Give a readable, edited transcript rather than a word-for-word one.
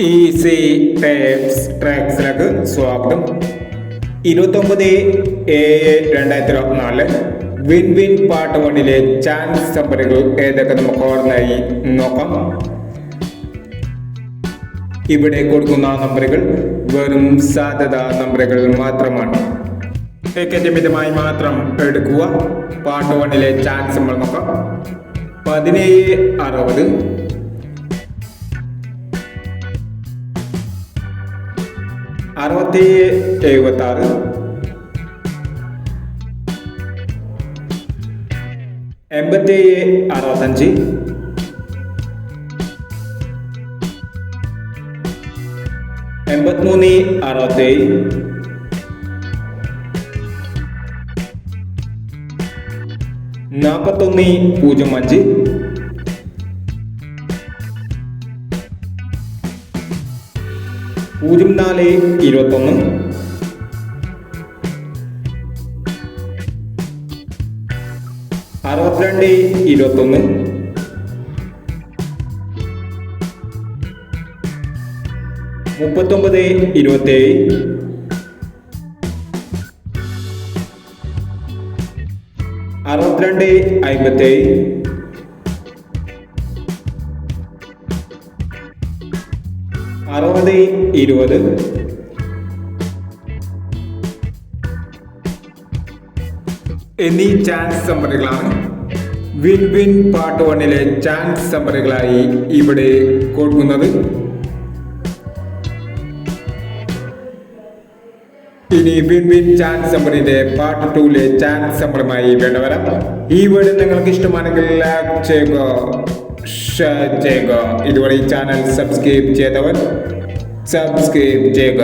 Easy tapes ട്രാക്സിലേക്ക് സ്വാഗതം. 29/7/2024 win win part 1 chance നമ്പറുകൾ ഏതൊക്കെ നമുക്ക് ഓർമ്മയായി നോക്കാം. ഇവിടെ കൊടുക്കുന്ന നമ്പറുകൾ വെറും സാധ്യത നമ്പറുകൾ മാത്രമാണ്. ടിക്കറ്റ് മിതമായി മാത്രം എടുക്കുക. പാർട്ട് 1 ചാൻസ് നമ്മൾ നോക്കാം. 17/60, 67/76, 87/65, 83/67, 41/05, 04/21, 62/21, 39/27, 62/57, 60/20. എന്നീ ചാൻസ് നമ്പറുകളാണ് വിൻ വിൻ പാർട്ട് 1 ചാൻസ് നമ്പറുകളായി ഇവിടെ കൊടുക്കുന്നത്. ഇനി വിൻ വിൻ ചാൻസ് നമ്പറിന്റെ പാർട്ട് 2 ചാൻസ് നമ്പറുമായി വേണ്ടവരാം. ഈ വീഡിയോ നിങ്ങൾക്ക് ഇഷ്ടമാണെങ്കിൽ ലൈക്ക് ചെയ്യുക, ഷെയർ ചെയ്യുക. ഇതുവരെ ഈ ചാനൽ സബ്സ്ക്രൈബ് ചെയ്തവർ സബ്സ്ക്രൈബ് ചെയ്യുക.